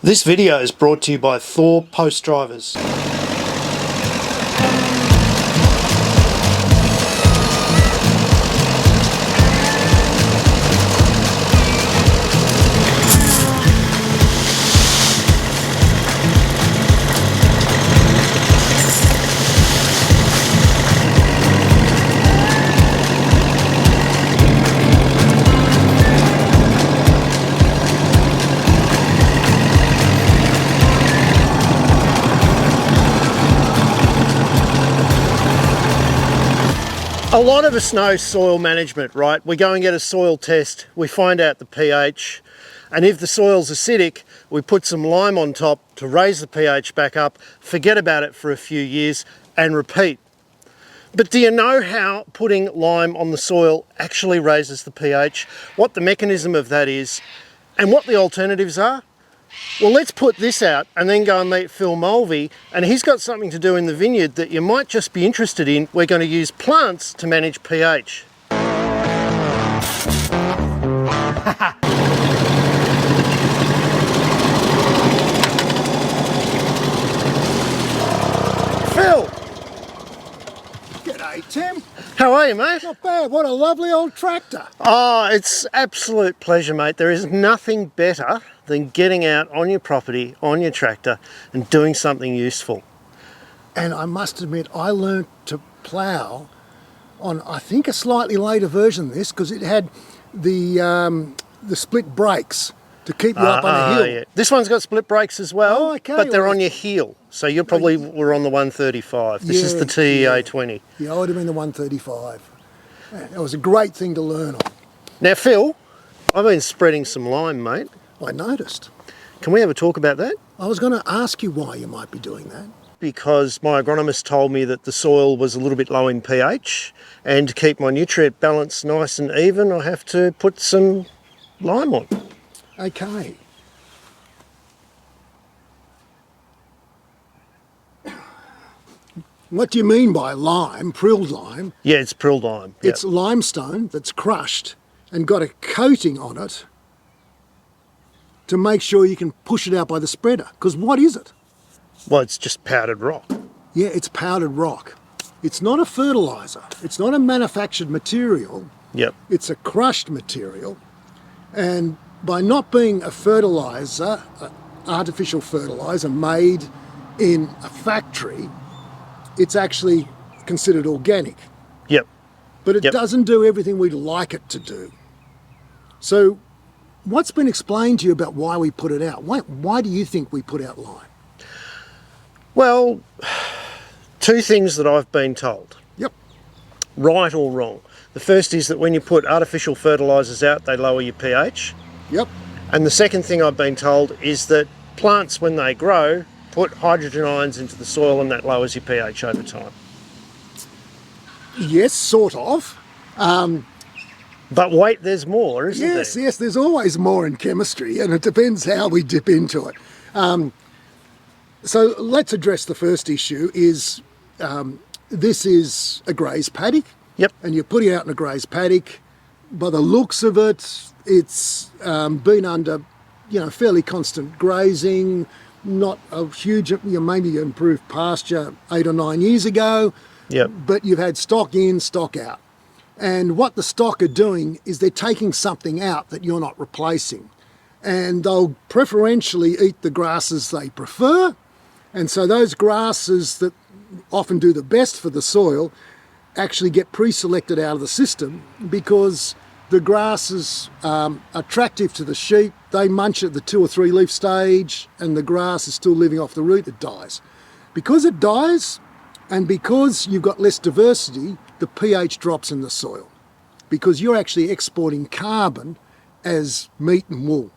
This video is brought to you by Thor Post Drivers. A lot of us know soil management, right? We go and get a soil test, we find out the pH, and if the soil's acidic, we put some lime on top to raise the pH back up, forget about it for a few years, and repeat. But do you know how putting lime on the soil actually raises the pH, what the mechanism of that is, and what the alternatives are? Well, let's put this out and then go and meet Phil Mulvey, and he's got something to do in the vineyard that you might just be interested in. We're going to use plants to manage pH. Phil! G'day, Tim. How are you, mate? Not bad. What a lovely old tractor. Oh, it's absolute pleasure, mate. There is nothing better than getting out on your property, on your tractor, and doing something useful. And I must admit, I learnt to plough on, I think, a slightly later version of this, because it had the split brakes to keep you up on the hill. Yeah. This one's got split brakes as well, Oh, okay. but they're on your heel. So you probably were on the 135. This is the TEA20. Yeah, I would have been the 135. That was a great thing to learn on. Now, Phil, I've been spreading some lime, mate. I noticed. Can we have a talk about that? I was going to ask you why you might be doing that. Because my agronomist told me that the soil was a little bit low in pH, and to keep my nutrient balance nice and even, I have to put some lime on. Okay. What do you mean by lime, prilled lime? Yeah, it's prilled lime. Yep. It's limestone that's crushed and got a coating on it to make sure you can push it out by the spreader. Because what is it? Well, it's just powdered rock. Yeah, it's powdered rock. It's not a fertiliser. It's not a manufactured material. Yep. It's a crushed material. And by not being a fertiliser, artificial fertiliser made in a factory, it's actually considered organic. Yep. But it doesn't do everything we'd like it to do. So what's been explained to you about why we put it out? Why do you think we put out lime? Well, two things that I've been told. Yep. Right or wrong. The first is that when you put artificial fertilisers out, they lower your pH. Yep. And the second thing I've been told is that plants, when they grow, put hydrogen ions into the soil, and that lowers your pH over time. Yes, sort of. But wait, there's more, isn't there? Yes, there's always more in chemistry, and it depends how we dip into it. So let's address the first issue is this is a grazed paddock. Yep. And you're putting out in a grazed paddock. By the looks of it, it's been under, fairly constant grazing, not a huge, maybe improved pasture 8 or 9 years ago. Yep. But you've had stock in, stock out. And what the stock are doing is they're taking something out that you're not replacing. And they'll preferentially eat the grasses they prefer. And so those grasses that often do the best for the soil actually get pre-selected out of the system, because the grasses are attractive to the sheep. They munch at the 2 or 3 leaf stage, and the grass is still living off the root, it dies. Because it dies, and because you've got less diversity, the pH drops in the soil, because you're actually exporting carbon as meat and wool,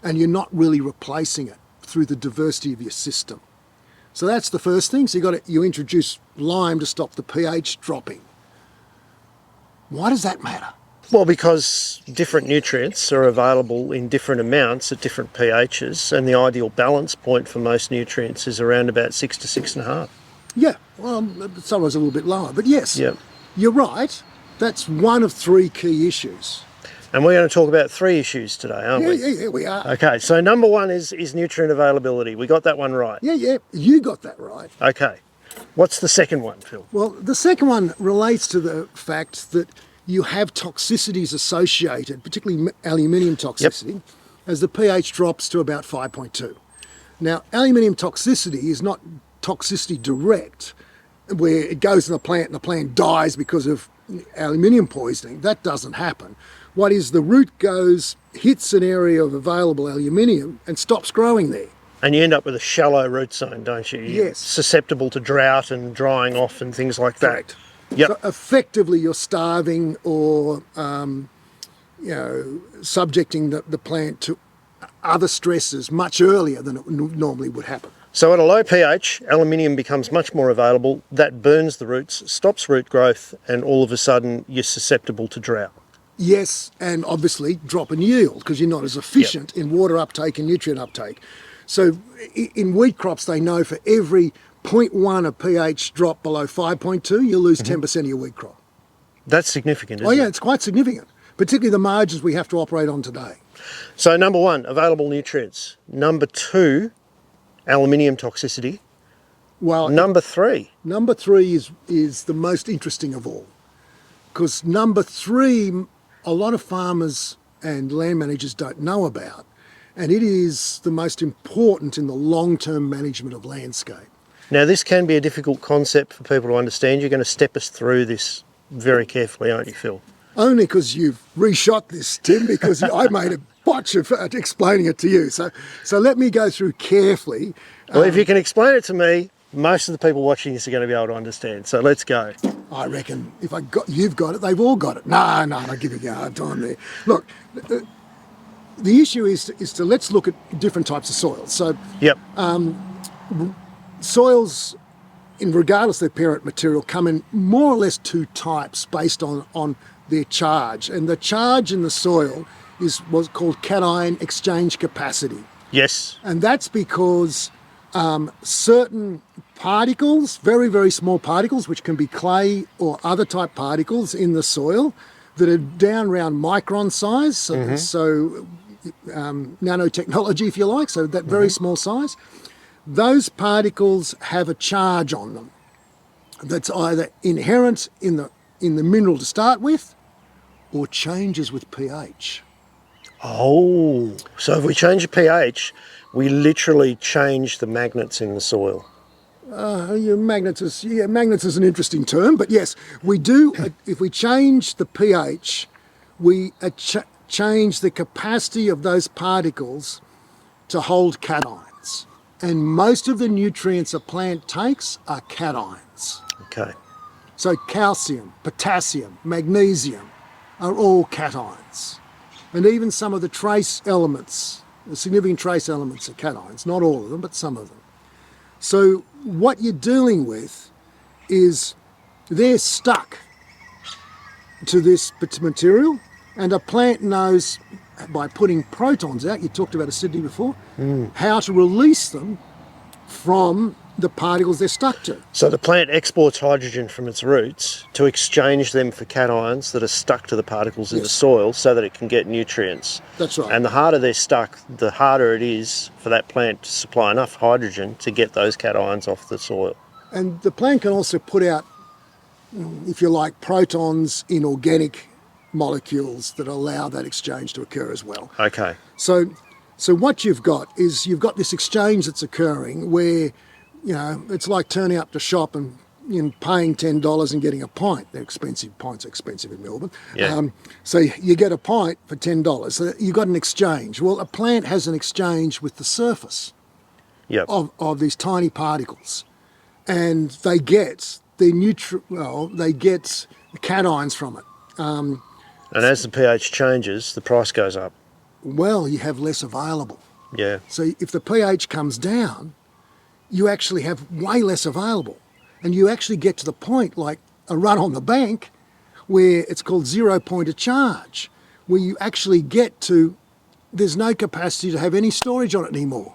and you're not really replacing it through the diversity of your system. So that's the first thing. So you introduce lime to stop the pH dropping. Why does that matter? Well, because different nutrients are available in different amounts at different pHs, and the ideal balance point for most nutrients is around about 6 to 6.5. Yeah, well, sometimes a little bit lower, but yes, Yep. You're right. That's one of 3 key issues. And we're going to talk about 3 issues today, aren't we? Yeah, we are. Okay, so number 1 is nutrient availability. We got that one right. Yeah, you got that right. Okay. What's the second one, Phil? Well, the second one relates to the fact that you have toxicities associated, particularly aluminium toxicity, as the pH drops to about 5.2. Now, aluminium toxicity is not toxicity direct, where it goes in the plant and the plant dies because of aluminium poisoning. That doesn't happen. What is, the root goes, hits an area of available aluminium and stops growing there. And you end up with a shallow root zone, don't you? Yes. Susceptible to drought and drying off and things like that. Correct. Yep. So effectively you're starving or subjecting the plant to other stresses much earlier than it normally would happen. So at a low pH, aluminium becomes much more available. That burns the roots, stops root growth, and all of a sudden you're susceptible to drought. Yes, and obviously drop in yield because you're not as efficient in water uptake and nutrient uptake. So in wheat crops, they know for every 0.1 of pH drop below 5.2, you'll lose 10% of your wheat crop. That's significant, isn't it? It's quite significant, particularly the margins we have to operate on today. So number 1, available nutrients. Number 2, aluminium toxicity. Well, Number 3. Number 3 is the most interesting of all, because number 3, a lot of farmers and land managers don't know about, and it is the most important in the long-term management of landscape. Now this can be a difficult concept for people to understand. You're going to step us through this very carefully, aren't you, Phil? Only because you've reshot this, Tim, because I made a botch of explaining it to you. So let me go through carefully. Well, if you can explain it to me, most of the people watching this are going to be able to understand. So let's go. I reckon if you've got it, they've all got it. No, I'm giving you a hard time there. Look, the issue is to let's look at different types of soils. So soils, regardless of their parent material, come in more or less 2 types based on their charge. And the charge in the soil is what's called cation exchange capacity. Yes. And that's because certain particles, very, very small particles, which can be clay or other type particles in the soil that are down around micron size, so nanotechnology, if you like, so that very small size, those particles have a charge on them that's either inherent in the mineral to start with or changes with pH. Oh, so if we change the pH, we literally change the magnets in the soil. Magnets is an interesting term, but yes, we do. If we change the pH, we change the capacity of those particles to hold cations. And most of the nutrients a plant takes are cations. Okay. So calcium, potassium, magnesium are all cations. And even some of the trace elements, the significant trace elements are cations, not all of them, but some of them. So what you're dealing with is they're stuck to this material, and a plant knows by putting protons out, you talked about acidity before, how to release them from the particles they're stuck to. So the plant exports hydrogen from its roots to exchange them for cations that are stuck to the particles in the soil so that it can get nutrients. That's right. And the harder they're stuck, the harder it is for that plant to supply enough hydrogen to get those cations off the soil. And the plant can also put out, if you like, protons in organic molecules that allow that exchange to occur as well. Okay. So what you've got is you've got this exchange that's occurring where, it's like turning up to shop and paying $10 and getting a pint. They're expensive. Pints are expensive in Melbourne. Yeah. So you get a pint for $10. So you've got an exchange. Well, a plant has an exchange with the surface of these tiny particles, and they get they get cations from it. And as the pH changes, the price goes up. Well, you have less available. Yeah. So if the pH comes down, you actually have way less available. And you actually get to the point like a run on the bank where it's called 0 point of charge, where you actually get to, there's no capacity to have any storage on it anymore.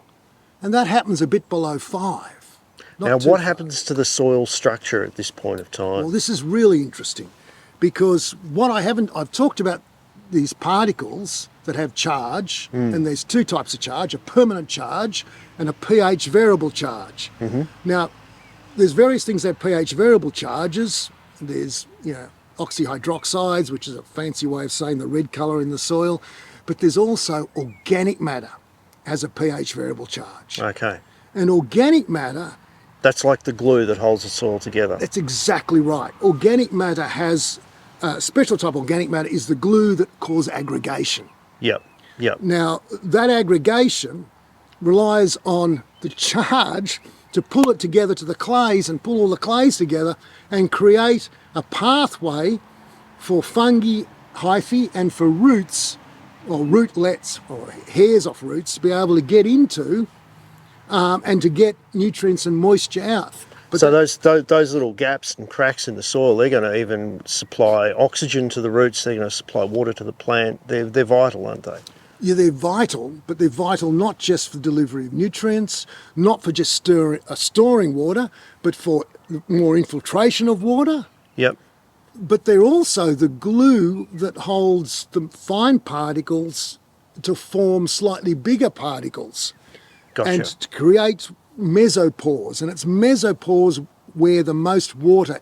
And that happens a bit below 5. Now, what happens to the soil structure at this point of time? Well, this is really interesting because I've talked about these particles that have charge, and there's two types of charge, a permanent charge and a pH variable charge. Now, there's various things that have pH variable charges. There's, oxyhydroxides, which is a fancy way of saying the red colour in the soil, but there's also organic matter has a pH variable charge. Okay. And organic matter... That's like the glue that holds the soil together. That's exactly right. Organic matter has... a special type of organic matter is the glue that causes aggregation. Yep. Now, that aggregation relies on the charge to pull it together to the clays and pull all the clays together and create a pathway for fungi, hyphae, and for roots, or rootlets, or hairs off roots, to be able to get into and to get nutrients and moisture out. But so those little gaps and cracks in the soil, they're going to even supply oxygen to the roots, they're going to supply water to the plant. They're vital, aren't they? Yeah, they're vital, but they're vital not just for delivery of nutrients, not for just storing water, but for more infiltration of water. Yep. But they're also the glue that holds the fine particles to form slightly bigger particles. Gotcha. And to create mesopores. And it's mesopores where the most water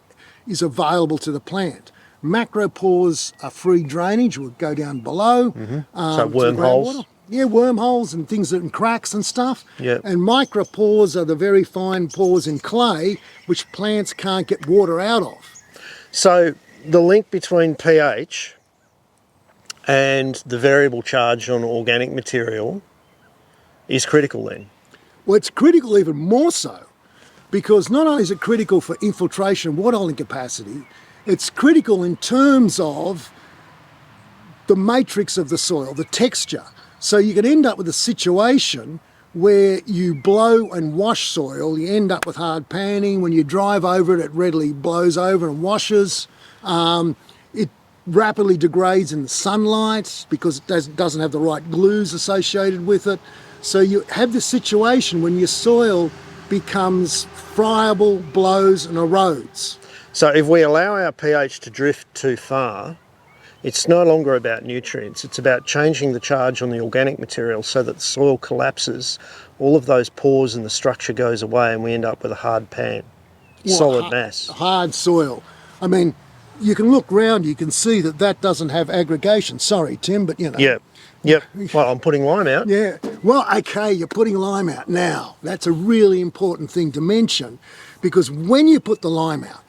is available to the plant. Macropores are free drainage, will go down below. So wormholes? Yeah, wormholes and things that in cracks and stuff. Yep. And micropores are the very fine pores in clay, which plants can't get water out of. So the link between pH and the variable charge on organic material is critical then? Well, it's critical even more so, because not only is it critical for infiltration, water holding capacity, it's critical in terms of the matrix of the soil, the texture. So you can end up with a situation where you blow and wash soil, you end up with hard panning. When you drive over it, it readily blows over and washes. It rapidly degrades in the sunlight because it doesn't have the right glues associated with it. So you have this situation when your soil becomes friable, blows and erodes. So if we allow our pH to drift too far, it's no longer about nutrients, it's about changing the charge on the organic material so that the soil collapses, all of those pores and the structure goes away and we end up with a hard pan, solid mass. Hard soil. I mean, you can look round, you can see that doesn't have aggregation. Sorry, Tim, but Yep. Well, I'm putting lime out. Yeah. Well, okay, you're putting lime out now. That's a really important thing to mention, because when you put the lime out,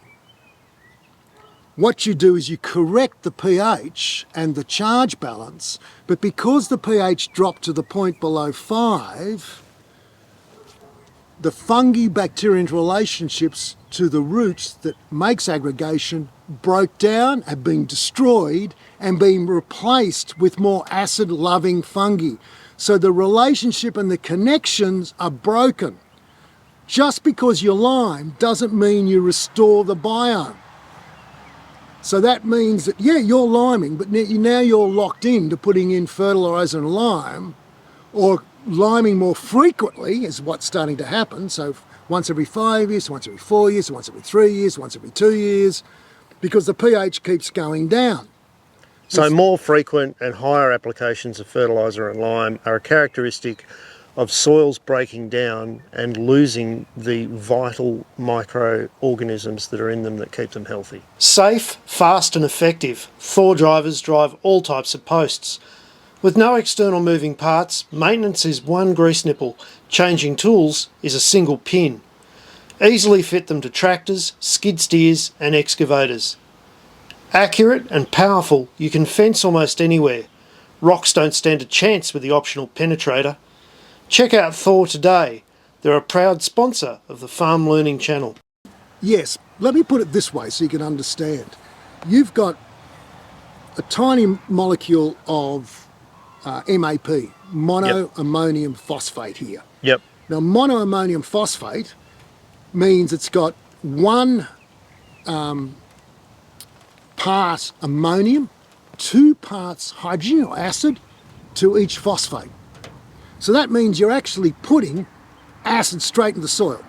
what you do is you correct the pH and the charge balance, but because the pH dropped to the point below 5, the fungi bacteria interrelationships to the roots that makes aggregation broke down, have been destroyed and been replaced with more acid-loving fungi. So the relationship and the connections are broken. Just because you lime doesn't mean you restore the biome. So that means that, yeah, you're liming, but now you're locked in to putting in fertiliser and lime, or liming more frequently is what's starting to happen. So once every 5 years, once every 4 years, once every 3 years, once every 2 years, because the pH keeps going down. So more frequent and higher applications of fertiliser and lime are a characteristic of soils breaking down and losing the vital microorganisms that are in them that keep them healthy. Safe, fast and effective, Thor drivers drive all types of posts. With no external moving parts, maintenance is one grease nipple, changing tools is a single pin. Easily fit them to tractors, skid steers and excavators. Accurate and powerful, you can fence almost anywhere. Rocks don't stand a chance with the optional penetrator. Check out Thor today. They're a proud sponsor of the Farm Learning Channel. Yes, let me put it this way so you can understand. You've got a tiny molecule of MAP, monoammonium phosphate here. Yep. Now, monoammonium phosphate means it's got one part ammonium, 2 parts hydrogen or acid to each phosphate. So that means you're actually putting acid straight in the soil.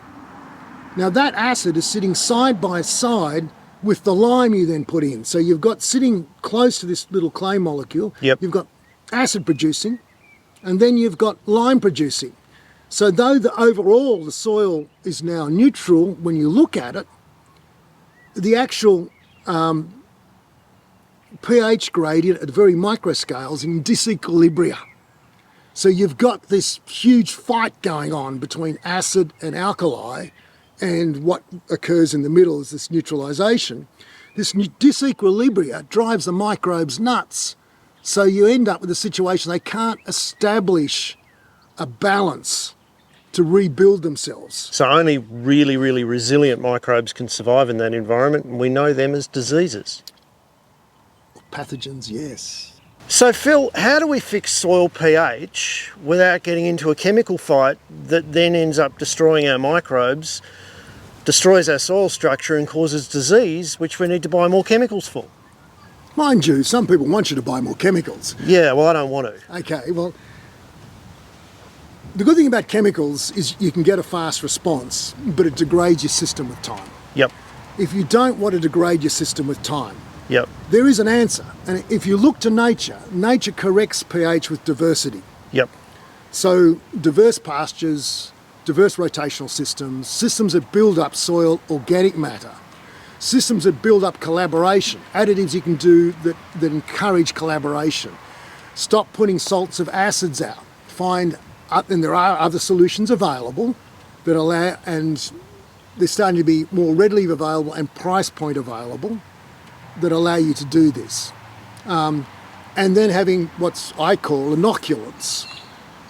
Now that acid is sitting side by side with the lime you then put in. So you've got sitting close to this little clay molecule, Yep. you've got acid producing, and then you've got lime producing. So though overall the soil is now neutral when you look at it, the actual pH gradient at very micro scales in disequilibria. So you've got this huge fight going on between acid and alkali, and what occurs in the middle is this neutralisation. This disequilibria drives the microbes nuts. So you end up with a situation they can't establish a balance to rebuild themselves. So only really, really resilient microbes can survive in that environment, and we know them as diseases. Pathogens, yes. So Phil, how do we fix soil pH without getting into a chemical fight that then ends up destroying our microbes, destroys our soil structure and causes disease, which we need to buy more chemicals for? Mind you, some people want you to buy more chemicals. Yeah, well, I don't want to. Okay, well, the good thing about chemicals is you can get a fast response, but it degrades your system with time. Yep, If you don't want to degrade your system with time, yep, there is an answer. And if you look to nature, nature corrects pH with diversity. yep, So diverse pastures, diverse rotational systems, systems that build up soil organic matter, systems that build up collaboration, additives you can do that encourage collaboration. Stop putting salts of acids out. And there are other solutions available that allow, and they're starting to be more readily available and price point available that allow you to do this. And then having what I call inoculants.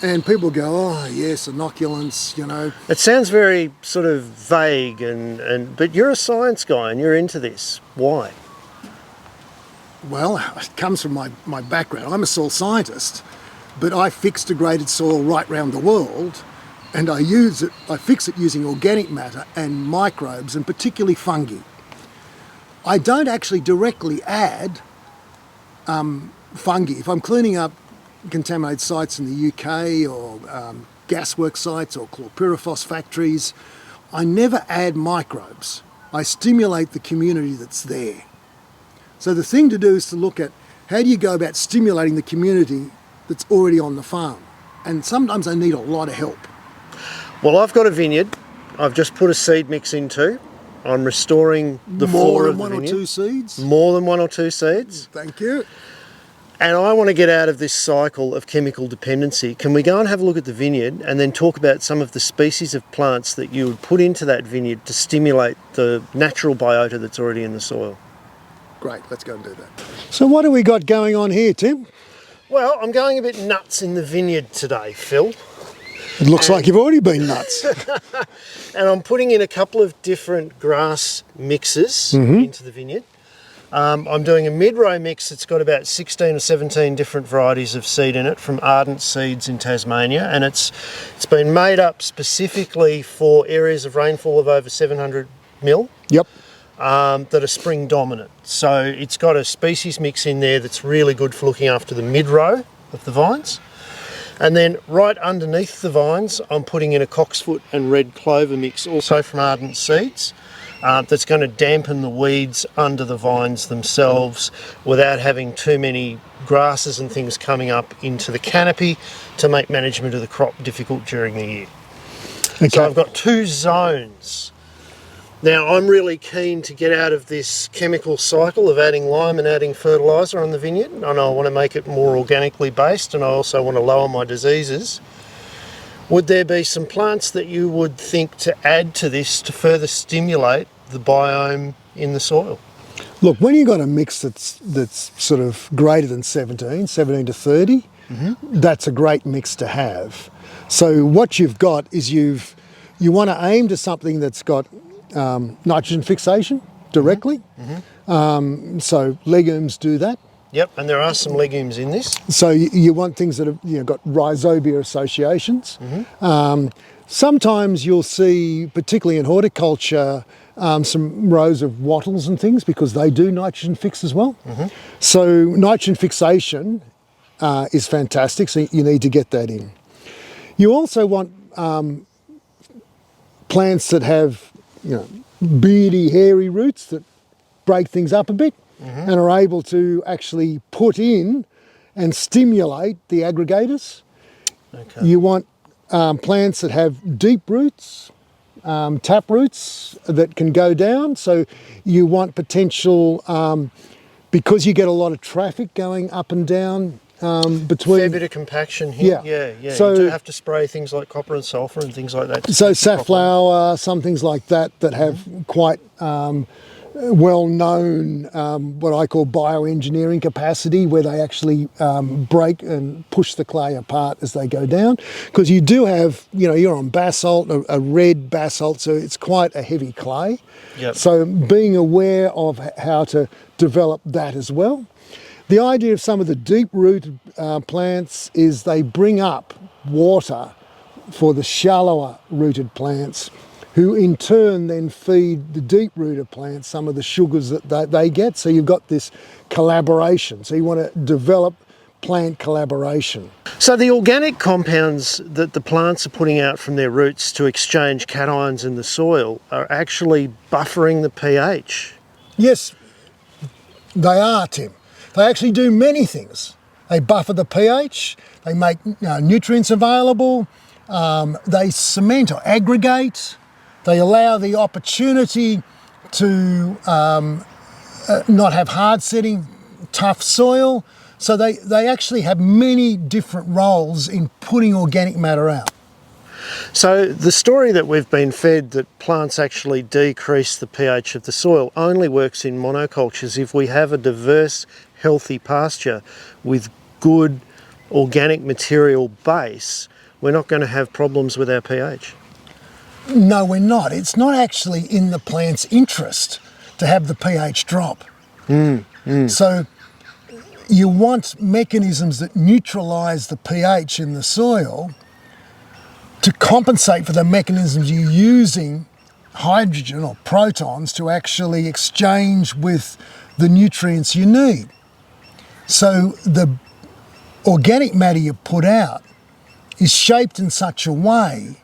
And people go, oh yes, inoculants, you know. It sounds very sort of vague, but you're a science guy and you're into this. Why? Well, it comes from my background. I'm a soil scientist, but I fix degraded soil right around the world, and I fix it using organic matter and microbes, and particularly fungi. I don't actually directly add fungi. If I'm cleaning up contaminated sites in the UK or gasworks sites or chlorpyrifos factories, I never add microbes. I stimulate the community that's there. So the thing to do is to look at how do you go about stimulating the community that's already on the farm. And sometimes they need a lot of help. Well, I've got a vineyard. I've just put a seed mix into. I'm restoring the floor of the vineyard. More than one or two seeds? More than one or two seeds. Thank you. And I want to get out of this cycle of chemical dependency. Can we go and have a look at the vineyard and then talk about some of the species of plants that you would put into that vineyard to stimulate the natural biota that's already in the soil? Great, let's go and do that. So what do we got going on here, Tim? Well, I'm going a bit nuts in the vineyard today, Phil. It looks like you've already been nuts. And I'm putting in a couple of different grass mixes into the vineyard. I'm doing a mid-row mix that's got about 16 or 17 different varieties of seed in it from Ardent Seeds in Tasmania, and it's been made up specifically for areas of rainfall of over 700 mil. Yep. That are spring dominant. So it's got a species mix in there that's really good for looking after the mid-row of the vines. And then right underneath the vines, I'm putting in a cocksfoot and red clover mix, also from Ardent Seeds, that's going to dampen the weeds under the vines themselves without having too many grasses and things coming up into the canopy to make management of the crop difficult during the year. Okay. So I've got two zones. Now, I'm really keen to get out of this chemical cycle of adding lime and adding fertiliser on the vineyard, and I want to make it more organically based, and I also want to lower my diseases. Would there be some plants that you would think to add to this to further stimulate the biome in the soil? Look, when you've got a mix that's sort of greater than 17 to 30, that's a great mix to have. So what you've got is you want to aim to something that's got nitrogen fixation directly. So legumes do that. Yep, and there are some legumes in this. So you want things that have got rhizobia associations. Sometimes you'll see, particularly in horticulture, some rows of wattles and things because they do nitrogen fix as well. So nitrogen fixation is fantastic, so you need to get that in. You also want plants that have beady, hairy roots that break things up a bit and are able to actually put in and stimulate the aggregators. Okay. You want plants that have deep roots, tap roots that can go down. So you want potential, because you get a lot of traffic going up and down between... Fair bit of compaction here. Yeah. So, you do have to spray things like copper and sulphur and things like that. So safflower, some things like that have quite well-known what I call bioengineering capacity, where they actually break and push the clay apart as they go down. Because you do have, you're on basalt, a red basalt, so it's quite a heavy clay. Yep. So being aware of how to develop that as well. The idea of some of the deep-rooted plants is they bring up water for the shallower rooted plants, who in turn then feed the deep-rooted plants some of the sugars that they get. So you've got this collaboration. So you want to develop plant collaboration. So the organic compounds that the plants are putting out from their roots to exchange cations in the soil are actually buffering the pH. Yes, they are, Tim. They actually do many things. They buffer the pH, they make nutrients available, they cement or aggregate, they allow the opportunity to not have hard-setting, tough soil. So they actually have many different roles in putting organic matter out. So the story that we've been fed that plants actually decrease the pH of the soil only works in monocultures if we have a diverse, healthy pasture with good organic material base. We're not going to have problems with our pH. No, we're not. It's not actually in the plant's interest to have the pH drop. So you want mechanisms that neutralise the pH in the soil to compensate for the mechanisms you're using hydrogen or protons to actually exchange with the nutrients you need. So the organic matter you put out is shaped in such a way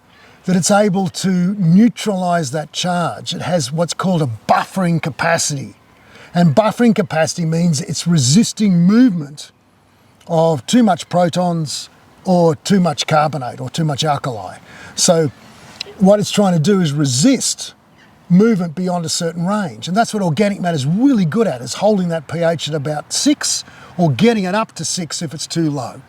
that it's able to neutralise that charge. It has what's called a buffering capacity. And buffering capacity means it's resisting movement of too much protons or too much carbonate or too much alkali. So what it's trying to do is resist movement beyond a certain range. And that's what organic matter is really good at, is holding that pH at about 6 or getting it up to 6 if it's too low.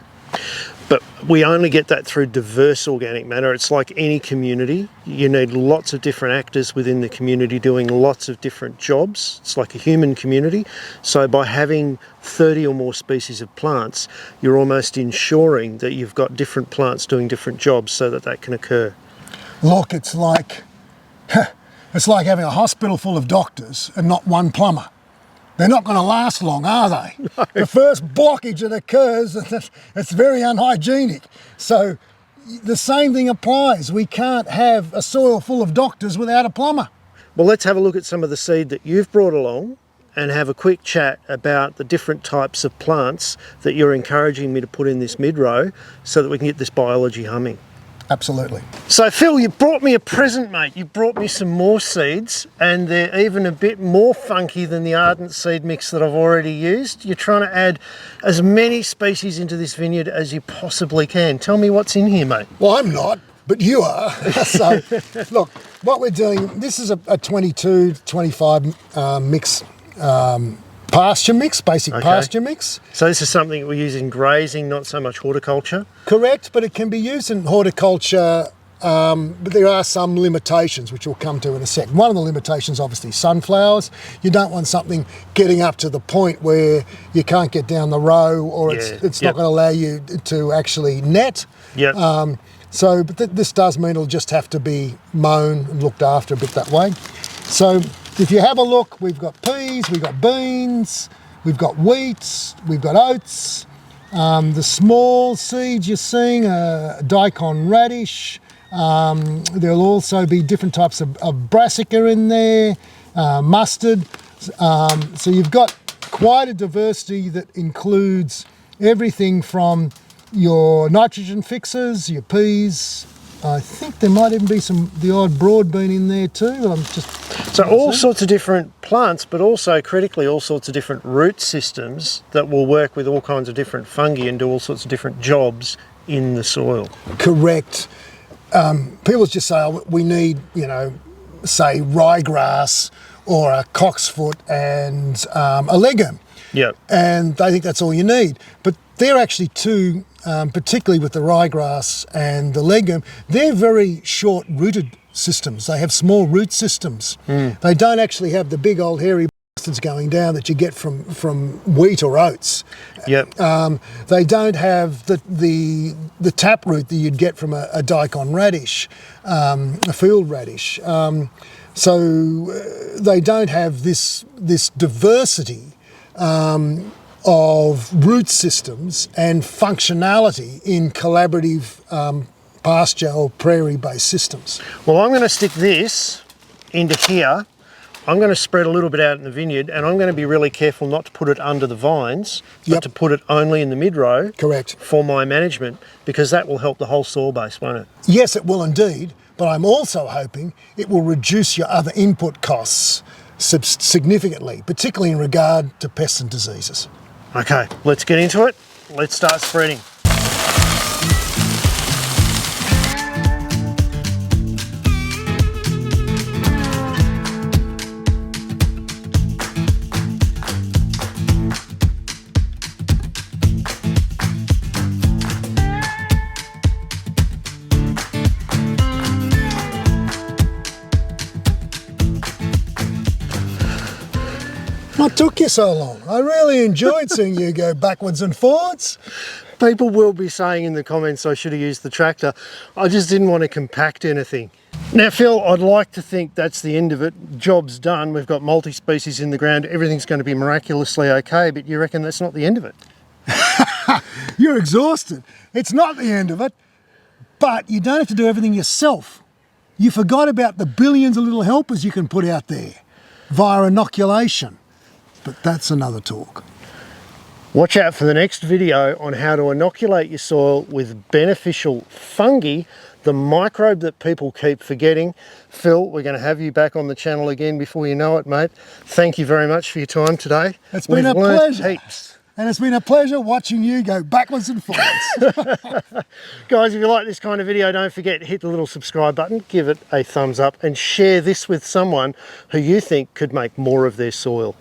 But we only get that through diverse organic matter. It's like any community. You need lots of different actors within the community doing lots of different jobs. It's like a human community. So by having 30 or more species of plants, you're almost ensuring that you've got different plants doing different jobs so that that can occur. Look, it's like having a hospital full of doctors and not one plumber. They're not going to last long, are they? No. The first blockage that occurs, it's very unhygienic. So the same thing applies. We can't have a soil full of doctors without a plumber. Well, let's have a look at some of the seed that you've brought along and have a quick chat about the different types of plants that you're encouraging me to put in this mid-row so that we can get this biology humming. Absolutely. So Phil, you brought me a present, mate. You brought me some more seeds, and they're even a bit more funky than the ardent seed mix that I've already used. You're trying to add as many species into this vineyard as you possibly can. Tell me what's in here, mate. Well, I'm not, but you are. So look, what we're doing, this is a 22-25 mix, pasture mix, basic pasture mix. So this is something that we use in grazing, not so much horticulture? Correct, but it can be used in horticulture, but there are some limitations which we'll come to in a second. One of the limitations, obviously, sunflowers. You don't want something getting up to the point where you can't get down the row, or it's not going to allow you to actually net. Yep. So but this does mean it'll just have to be mown and looked after a bit that way. So if you have a look, we've got peas, we've got beans, we've got wheat, we've got oats. The small seeds you're seeing are daikon radish. There'll also be different types of brassica in there, mustard. So you've got quite a diversity that includes everything from your nitrogen fixers, your peas. I think there might even be the odd broad bean in there too. I'm just So all sorts of different plants, but also critically all sorts of different root systems that will work with all kinds of different fungi and do all sorts of different jobs in the soil. Correct. People just say, oh, we need, you know, say ryegrass or a cocksfoot and a legume. Yep. And they think that's all you need. But they're actually two, particularly with the ryegrass and the legume, they're very short-rooted systems. They have small root systems. They don't actually have the big old hairy bastards going down that you get from wheat or oats. Yep. They don't have the taproot that you'd get from a daikon radish, a field radish. So they don't have this diversity of root systems and functionality in collaborative pasture or prairie-based systems. Well, I'm going to stick this into here. I'm going to spread a little bit out in the vineyard, and I'm going to be really careful not to put it under the vines, but to put it only in the mid-row. Correct. For my management, because that will help the whole soil base, won't it? Yes, it will indeed, but I'm also hoping it will reduce your other input costs significantly, particularly in regard to pests and diseases. Okay, let's get into it. Let's start spreading. What took you so long? I really enjoyed seeing you go backwards and forwards. People will be saying in the comments I should have used the tractor. I just didn't want to compact anything. Now, Phil, I'd like to think that's the end of it. Job's done. We've got multi-species in the ground. Everything's going to be miraculously okay, but you reckon that's not the end of it? You're exhausted. It's not the end of it, but you don't have to do everything yourself. You forgot about the billions of little helpers you can put out there via inoculation. But that's another talk. Watch out for the next video on how to inoculate your soil with beneficial fungi, the microbe that people keep forgetting. Phil, we're going to have you back on the channel again before you know it, mate. Thank you very much for your time today. It's been a pleasure. Heaps. And it's been a pleasure watching you go backwards and forwards. Guys, if you like this kind of video, don't forget to hit the little subscribe button, give it a thumbs up, and share this with someone who you think could make more of their soil.